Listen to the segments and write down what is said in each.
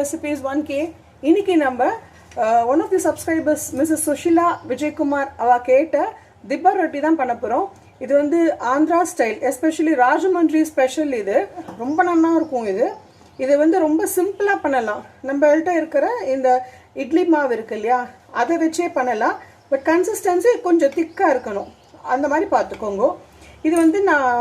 recipes 1K. இன்னைக்கு நம்ம one of the subscribers Mrs. Sushila Vijay Kumar அவ கேட்ட திப்பா ரொட்டி தான் பண்ண போறோம். இது வந்து Andhra style, especially Rajahmundry special. இது ரொம்ப நல்லா இருக்கும். இது வந்து ரொம்ப சிம்பிளா பண்ணலாம். நம்மள்ட்ட இருக்கிற இந்த இட்லி மாவு இருக்கு இல்லையா, அதை வச்சே பண்ணலாம். பட் கன்சிஸ்டன்சி கொஞ்சம் திக்கா இருக்கணும், அந்த மாதிரி பார்த்துக்கோங்க. இது வந்து நான்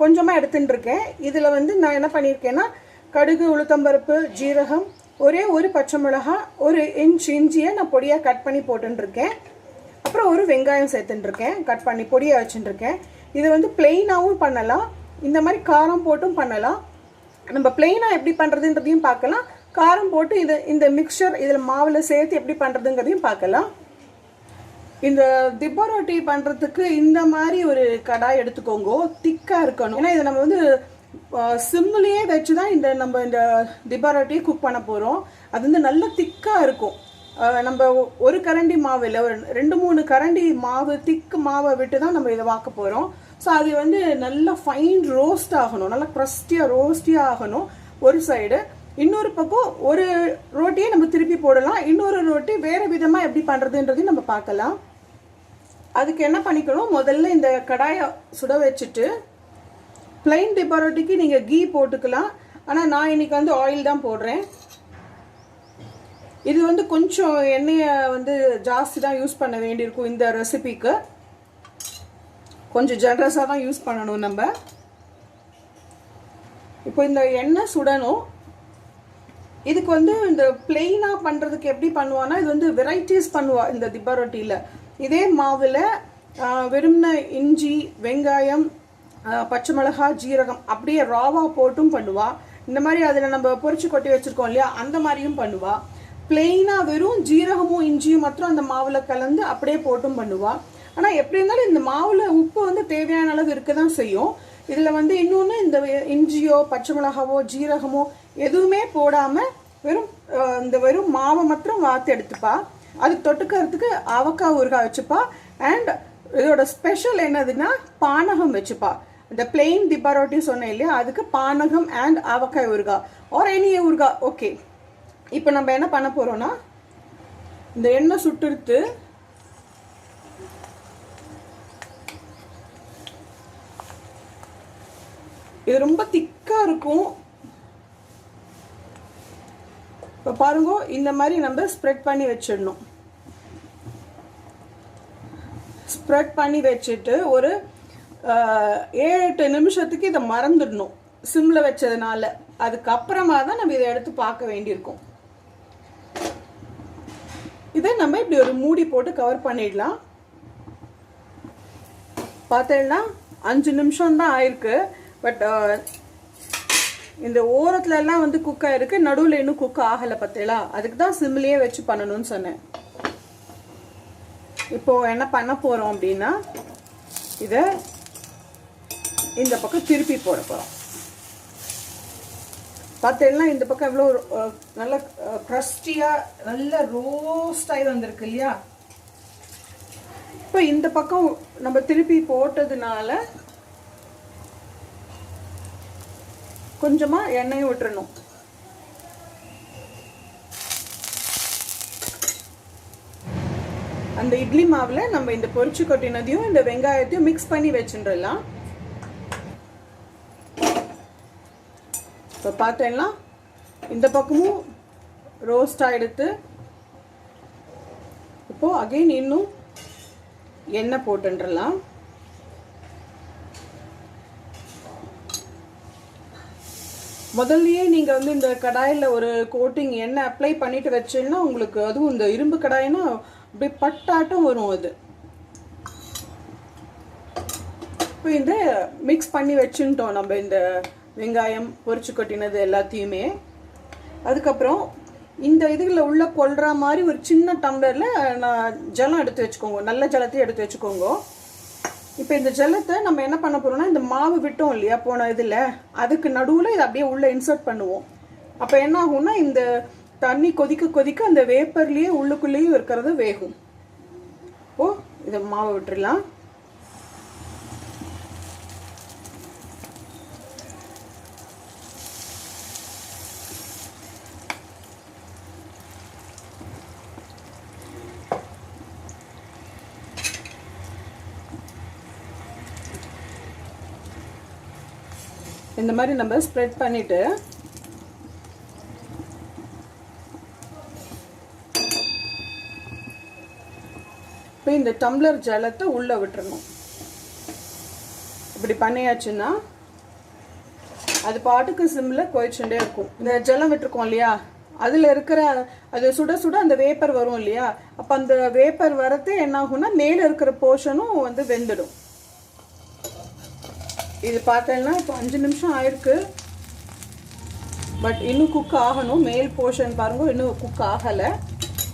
கொஞ்சமாக எடுத்துட்டு இருக்கேன். இதில் வந்து நான் என்ன பண்ணியிருக்கேன்னா, கடுகு, உளுத்தம்பருப்பு, ஜீரகம், ஒரே ஒரு பச்சை மிளகா, ஒரு இன்ச் இஞ்சியை நான் பொடியாக கட் பண்ணி போட்டுருக்கேன். அப்புறம் ஒரு வெங்காயம் சேர்த்துட்டுருக்கேன், கட் பண்ணி பொடியாக வச்சுட்டுருக்கேன். இது வந்து பிளெயினாகவும் பண்ணலாம், இந்த மாதிரி காரம் போட்டும் பண்ணலாம். நம்ம பிளெயினாக எப்படி பண்ணுறதுன்றதையும் பார்க்கலாம், காரம் போட்டு இந்த மிக்சர் இதில் மாவில் சேர்த்து எப்படி பண்ணுறதுங்கிறதையும் பார்க்கலாம். இந்த திப்பா ரொட்டி பண்ணுறதுக்கு இந்த மாதிரி ஒரு கடாய் எடுத்துக்கோங்க, திக்காக இருக்கணும். ஏன்னா இதை நம்ம வந்து சிம்லேயே வச்சு தான் நம்ம இந்த திப்பா ரொட்டியை குக் பண்ண போகிறோம். அது வந்து நல்ல திக்காக இருக்கும். நம்ம ஒரு கரண்டி மாவு இல்லை, ஒரு 2-3 கரண்டி மாவு, திக்கு மாவை விட்டு தான் நம்ம இதை வாக்க போகிறோம். ஸோ அது வந்து நல்லா ஃபைன் ரோஸ்ட் ஆகணும், நல்லா க்ரஸ்டியாக ரோஸ்டியாக ஆகணும் ஒரு சைடு. இன்னொரு பக்கம் ஒரு ரொட்டியை நம்ம திருப்பி போடலாம், இன்னொரு ரொட்டி வேறு விதமாக எப்படி பண்ணுறதுன்றதையும் நம்ம பார்க்கலாம். அதுக்கு என்ன பண்ணிக்கணும், முதல்ல இந்த கடாயை சுட வச்சுட்டு, பிளைன் திப்பா ரொட்டிக்கு நீங்கள் கீ போட்டுக்கலாம். ஆனால் நான் இன்னைக்கு வந்து ஆயில் தான் போடுறேன். இது வந்து கொஞ்சம் எண்ணெயை வந்து ஜாஸ்தி தான் யூஸ் பண்ண வேண்டியிருக்கும். இந்த ரெசிபிக்கு கொஞ்சம் ஜென்ரஸாக தான் யூஸ் பண்ணணும் நம்ம. இப்போ இந்த எண்ணெய் சுடணும். இதுக்கு வந்து இந்த பிளெயினாக பண்ணுறதுக்கு எப்படி பண்ணுவான்னா, இது வந்து வெரைட்டிஸ் பண்ணுவா இந்த திப்பா ரொட்டியில். இதே மாவில் வெறும்ன இஞ்சி, வெங்காயம், பச்சை மிளகா, ஜீரகம் அப்படியே ராவா போட்டும் பண்ணுவா. இந்த மாதிரி அதில் நம்ம பொரிச்சு கொட்டி வச்சுருக்கோம் இல்லையா, அந்த மாதிரியும் பண்ணுவா. பிளெயினாக வெறும் ஜீரகமும் இஞ்சியும் மாத்திரம் அந்த மாவில் கலந்து அப்படியே போட்டும் பண்ணுவா. ஆனால் எப்படி இருந்தாலும் இந்த மாவில் உப்பு வந்து தேவையான அளவு இருக்க தான் செய்யும். இதில் வந்து இன்னொன்று, இந்த இஞ்சியோ பச்சை மிளகாவோ ஜீரகமோ எதுவுமே போடாமல் வெறும் மாவை மாத்திரம் வாத்து எடுத்துப்பா. அதுக்கு தொட்டுக்கிறதுக்கு அவக்காய் ஊறுகாய் வச்சுப்பா. அண்ட் இதோட ஸ்பெஷல் என்னதுன்னா, பானகம் வச்சுப்பா. இந்த பிளெயின் திப்பா ரொட்டி சொன்னேன் இல்லையா, அதுக்கு பானகம் அண்ட் அவக்காய் ஊறுகாய் ஆர் எனி ஊறுகாய் ஓகே. இப்போ நம்ம என்ன பண்ண போறோம்னா, இந்த எண்ணெய் சுட்டுடுத்து இது ரொம்ப திக்கா இருக்கும். இப்போ பாருங்க, இந்த மாதிரி நம்ம ஸ்ப்ரெட் பண்ணி வச்சிடணும். ஸ்ப்ரெட் பண்ணி வச்சுட்டு ஒரு 7-8 நிமிஷத்துக்கு இதை மறந்துடணும், சிம்மில் வச்சதுனால. அதுக்கப்புறமா தான் நம்ம இதை எடுத்து பார்க்க வேண்டியிருக்கும். இதை நம்ம இப்படி ஒரு மூடி போட்டு கவர் பண்ணிடலாம். பார்த்தேன்னா 5 நிமிஷம் தான் ஆயிருக்கு. பட் இந்த ஓரத்துல எல்லாம் வந்து குக் ஆயிருக்கு, நடுவில் இன்னும் குக் ஆகலை. பார்த்தீங்களா, அதுக்கு தான் சிம்லேயே வச்சு பண்ணணும்னு சொன்னேன். இப்போ என்ன பண்ண போறோம் அப்படின்னா, இதை இந்த பக்கம் திருப்பி போட போறோம். பார்த்தீங்கன்னா இந்த பக்கம் எவ்வளோ நல்ல க்ரஸ்டியா நல்ல ரோஸ்ட் ஆகி வந்திருக்கு இல்லையா. இப்போ இந்த பக்கம் நம்ம திருப்பி போட்டதுனால கொஞ்சமா எண்ணெயை விட்டுறணும். அந்த இட்லி மாவுல நம்ம இந்த பொரிச்சு கொட்டினதையும் இந்த வெங்காயத்தையும் மிக்ஸ் பண்ணி வச்சுடலாம். இப்போ பார்த்தேன்னா இந்த பக்கமும் ரோஸ்ட் ஆகிடுத்து. இப்போ அகைன் இன்னும் எண்ணெய் போட்டுடலாம். முதல்லயே நீங்கள் வந்து இந்த கடாயில் ஒரு கோட்டிங் எண்ணெய் அப்ளை பண்ணிட்டு வச்சீங்கன்னா உங்களுக்கு, அதுவும் இந்த இரும்பு கடாயினா அப்படியே பட்டாட்டம் வரும் அது. இப்போ இந்த மிக்ஸ் பண்ணி வச்சுட்டோம் நம்ம இந்த வெங்காயம் பொரிச்சு கொட்டினது எல்லாத்தையுமே. அதுக்கப்புறம் இந்த இதுகளில் உள்ள கொள்ற மாதிரி ஒரு சின்ன டம்ளரில் நான் ஜலம் எடுத்து வச்சுக்கோங்க, நல்ல ஜலத்தையும் எடுத்து வச்சுக்கோங்க. இப்போ இந்த ஜலத்தை நம்ம என்ன பண்ண போறோம்னா, இந்த மாவு விட்டோம் இல்லையா போன இதில், அதுக்கு நடுவில் இதை அப்படியே உள்ள இன்சர்ட் பண்ணுவோம். அப்போ என்ன ஆகும்னா, இந்த தண்ணி கொதிக்க கொதிக்க அந்த வேப்பர்லேயே உள்ளுக்குள்ளேயும் இருக்கிறது வேகும். ஓ, இதை மாவை விட்டுடலாம். இந்த மாதிரி நம்ம ஸ்ப்ரெட் பண்ணிட்டு இப்போ இந்த டம்ளர் ஜலத்தை உள்ளே விட்டுறணும். இப்படி பண்ணியாச்சுன்னா அது பாட்டுக்கு சிம்மில் கொதிச்சுட்டே இருக்கும். இந்த ஜலம் விட்டுருக்கோம் இல்லையா, அதில் இருக்கிற அது சுட சுட அந்த வேப்பர் வரும் இல்லையா, அப்போ அந்த வேப்பர் வரது என்ன ஆகும்னா மேலே இருக்கிற போர்ஷனும் வந்து வெந்துடும். இது பார்த்தேன்னா இப்போ 5 நிமிஷம் ஆயிருக்கு. பட் இன்னும் குக் ஆகணும். மேல் போர்ஷன் பாருங்க இன்னும் குக் ஆகலை.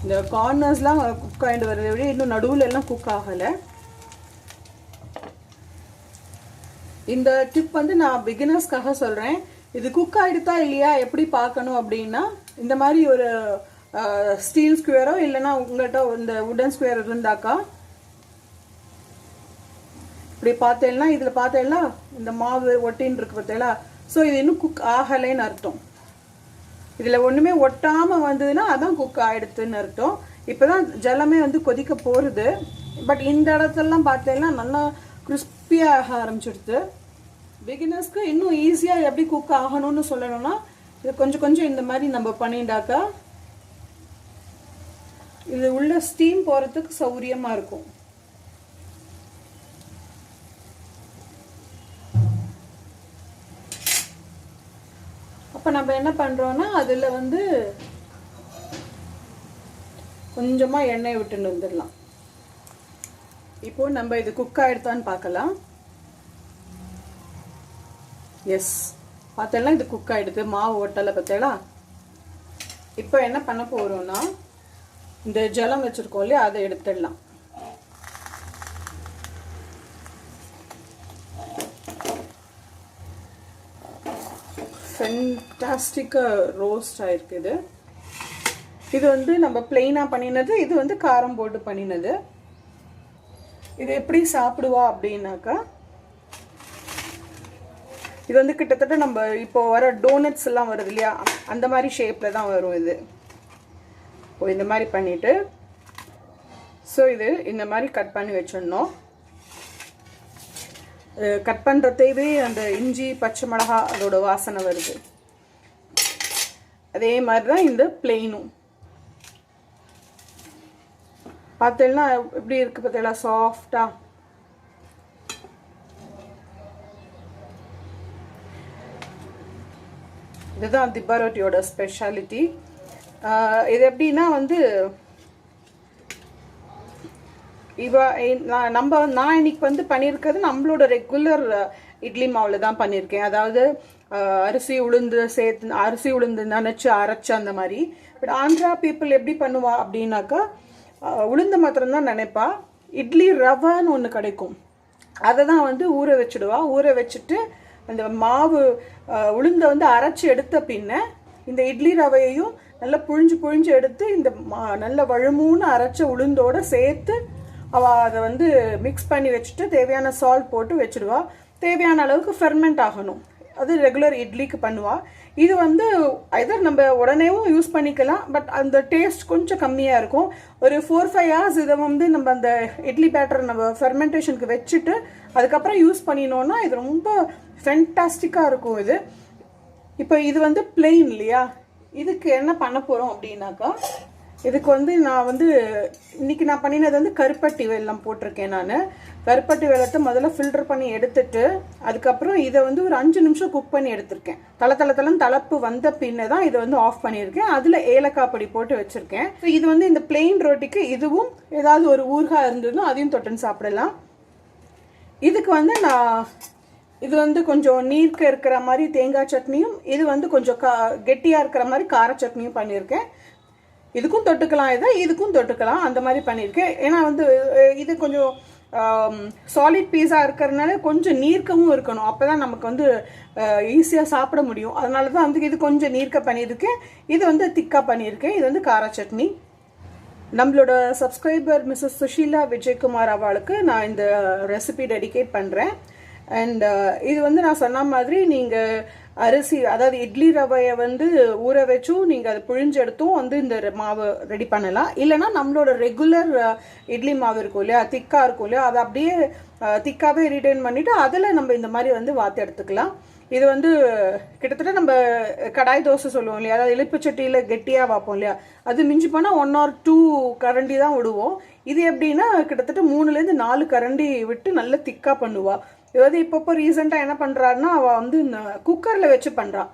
இந்த கார்னர்ஸ்லாம் குக் ஆகிட்டு வருது விட இன்னும் நடுவில் எல்லாம் குக் ஆகலை. இந்த டிப் வந்து நான் பிகினர்ஸ்க்காக சொல்கிறேன். இது குக் ஆகிடுதா இல்லையா எப்படி பார்க்கணும் அப்படின்னா, இந்த மாதிரி ஒரு ஸ்டீல் ஸ்குவேரோ இல்லைன்னா உங்கள்கிட்ட இந்த உடன் ஸ்குவேர் இருந்தாக்கா இப்படி பார்த்தேன்னா இதில் பார்த்தேன்னா இந்த மாவு ஒட்டின்னு இருக்கு பார்த்தேங்களா. ஸோ இது இன்னும் குக் ஆகலைன்னு அர்த்தம். இதில் ஒன்றுமே ஒட்டாமல் வந்ததுன்னா அதான் குக் ஆகிடுதுன்னு அர்த்தம். இப்போ தான் ஜலமே வந்து கொதிக்க போகிறது. பட் இந்த இடத்துலலாம் பார்த்தேன்னா நல்லா கிறிஸ்பியாக ஆரம்பிச்சிடுது. பிகினர்ஸ்க்கு இன்னும் ஈஸியாக எப்படி குக் ஆகணும்னு சொல்லணும்னா இது கொஞ்சம் கொஞ்சம் இந்த மாதிரி நம்ம பண்ணிட்டாக்கா இது உள்ள ஸ்டீம் போகிறதுக்கு சௌரியமாக இருக்கும். அப்போ நம்ம என்ன பண்ணுறோன்னா அதில் வந்து கொஞ்சமாக எண்ணெய் விட்டுன்னு வந்துடலாம். இப்போது நம்ம இது குக் ஆகிடுதான்னு பார்க்கலாம். எஸ், பார்த்தெல்லாம் இது குக் ஆகிடுது. மாவு ஒட்டலை பார்த்தேளா. இப்போ என்ன பண்ண போகிறோம்னா இந்த ஜலம் வச்சுருக்கோம் இல்லையா அதை எடுத்துடலாம். ஃபென்டாஸ்டிக்காக ரோஸ்ட் ஆகிருக்குது. இது வந்து நம்ம பிளெயினாக பண்ணினது, இது வந்து காரம் போட்டு பண்ணினது. இது எப்படி சாப்பிடுவா அப்படின்னாக்கா இது வந்து கிட்டத்தட்ட நம்ம இப்போ வர டோனட்ஸ் எல்லாம் வருது இல்லையா அந்த மாதிரி ஷேப்பில் தான் வரும் இது. இப்போ இந்த மாதிரி பண்ணிவிட்டு ஸோ இது இந்த மாதிரி கட் பண்ணி வச்சிடணும். கட் பண்ணுறதேவே அந்த இஞ்சி பச்சை மிளகா அதோட வாசனை வருது. அதே மாதிரி தான் இந்த பிளெயினும் பார்த்தேன்னா எப்படி இருக்குது பார்த்தீங்களா, சாஃப்டாக. இதுதான் திப்பா ரொட்டியோட ஸ்பெஷாலிட்டி. இது எப்படின்னா வந்து நான் இன்னைக்கு வந்து பண்ணியிருக்கிறது நம்மளோட ரெகுலர் இட்லி மாவில் தான் பண்ணியிருக்கேன். அதாவது அரிசி உளுந்து நினச்சி அரைச்சி அந்த மாதிரி. பட் ஆந்திரா பீப்புள் எப்படி பண்ணுவா அப்படின்னாக்கா உளுந்து மாத்திரம்தான் நினைப்பா. இட்லி ரவான்னு ஒன்று கிடைக்கும், அதை தான் வந்து ஊற வச்சுடுவா. ஊற வச்சுட்டு அந்த மாவு உளுந்தை வந்து அரைச்சி எடுத்த பின்ன இந்த இட்லி ரவையையும் நல்லா புழிஞ்சு எடுத்து இந்த நல்ல வழுமூன்னு அரைச்ச உளுந்தோடு சேர்த்து அவள் அதை வந்து மிக்ஸ் பண்ணி வச்சுட்டு தேவையான சால்ட் போட்டு வச்சுடுவா. தேவையான அளவுக்கு ஃபெர்மெண்ட் ஆகணும். அது ரெகுலர் இட்லிக்கு பண்ணுவாள். இது வந்து ஐதர் நம்ம உடனேவும் யூஸ் பண்ணிக்கலாம், பட் அந்த டேஸ்ட் கொஞ்சம் கம்மியாக இருக்கும். ஒரு 4-5 hours இதை வந்து நம்ம அந்த இட்லி பேட்டர் நம்ம ஃபெர்மெண்டேஷனுக்கு வச்சுட்டு அதுக்கப்புறம் யூஸ் பண்ணினோன்னா இது ரொம்ப ஃபென்டாஸ்டிக்காக இருக்கும் இது. இப்போ இது வந்து பிளெயின் இல்லையா, இதுக்கு என்ன பண்ண போகிறோம் அப்படின்னாக்கா இதுக்கு வந்து நான் வந்து இன்றைக்கி நான் பண்ணினது வந்து கருப்பட்டி வெல்லம் போட்டிருக்கேன். நான் கருப்பட்டி வெல்லத்தை முதல்ல ஃபில்டர் பண்ணி எடுத்துட்டு அதுக்கப்புறம் இதை வந்து ஒரு 5 நிமிஷம் குக் பண்ணி எடுத்திருக்கேன். தளப்பு வந்த பின்னே தான் இதை வந்து ஆஃப் பண்ணியிருக்கேன். அதில் ஏலக்காய் பொடி போட்டு வச்சுருக்கேன். ஸோ இது வந்து இந்த பிளெயின் ரொட்டிக்கு இதுவும் ஏதாவது ஒரு ஊறுகாய் இருந்ததுன்னா அதையும் தொட்டுன்னு சாப்பிடலாம். இதுக்கு வந்து நான் இது வந்து கொஞ்சம் நீர்க்க இருக்கிற மாதிரி தேங்காய் சட்னியும், இது வந்து கொஞ்சம் கெட்டியாக இருக்கிற மாதிரி கார சட்னியும் பண்ணியிருக்கேன். இதுக்கும் தொட்டுக்கலாம், இதுக்கும் தொட்டுக்கலாம், அந்த மாதிரி பண்ணியிருக்கேன். ஏன்னா வந்து இது கொஞ்சம் சாலிட் பீஸாக இருக்கிறதுனால கொஞ்சம் நீர்க்கவும் இருக்கணும், அப்போ தான் நமக்கு வந்து ஈஸியாக சாப்பிட முடியும். அதனால தான் வந்து இது கொஞ்சம் நீர்க்க பண்ணியிருக்கேன். இது வந்து திக்காக பண்ணியிருக்கேன். இது வந்து கார சட்னி. நம்மளோட சப்ஸ்கிரைபர் மிஸ்ஸஸ் சுஷீலா விஜயகுமார் அவளுக்கு நான் இந்த ரெசிபி டெடிகேட் பண்ணுறேன். அண்ட் இது வந்து நான் சொன்ன மாதிரி நீங்கள் அரிசி அதாவது இட்லி ரவையை வந்து ஊற வச்சும் நீங்கள் அதை புழிஞ்செடுத்தும் வந்து இந்த மாவு ரெடி பண்ணலாம். இல்லைனா நம்மளோட ரெகுலர் இட்லி மாவு இருக்கும் இல்லையா, திக்காக இருக்கும் இல்லையா, அதை அப்படியே திக்காகவே ரிட்டைன் பண்ணிவிட்டு அதில் நம்ம இந்த மாதிரி வந்து வாத்து எடுத்துக்கலாம். இது வந்து கிட்டத்தட்ட நம்ம கடாய் தோசை சொல்லுவோம் இல்லையா, அதாவது இழுப்புச்சட்டியில் கெட்டியாக வைப்போம் இல்லையா, அது மிஞ்சி போனால் 1 or 2 கரண்டி தான் விடுவோம். இது எப்படின்னா கிட்டத்தட்ட 3லேருந்து 4 கரண்டி விட்டு நல்ல திக்காக பண்ணுவாள். அதாவது இப்போ ரீசெண்டாக என்ன பண்ணுறாருன்னா, அவள் வந்து குக்கரில் வச்சு பண்ணுறான்.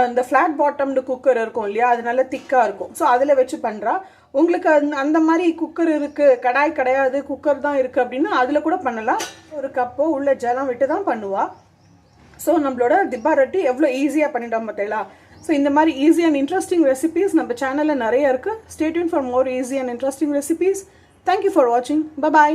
இந்த ஃப்ளாட் பாட்டம்டு குக்கர் இருக்கும் இல்லையா, அது நல்ல திக்காக இருக்கும். ஸோ அதில் வச்சு பண்ணுறா. உங்களுக்கு அந்த மாதிரி குக்கர் இருக்குது, கடாய் கிடையாது, குக்கர் தான் இருக்குது அப்படின்னா அதில் கூட பண்ணலாம். ஒரு கப்போ உள்ள ஜலம் விட்டு தான் பண்ணுவாள். ஸோ நம்மளோட திப்பா ரொட்டி எவ்வளோ ஈஸியாக பண்ணிட்டோம் பார்த்தீங்களா. ஸோ இந்த மாதிரி ஈஸி அண்ட் இன்ட்ரெஸ்டிங் ரெசிபீஸ் நம்ம சேனலில் நிறைய இருக்குது. Stay tune for more easy and interesting recipes. Thank you for வாட்சிங். பை.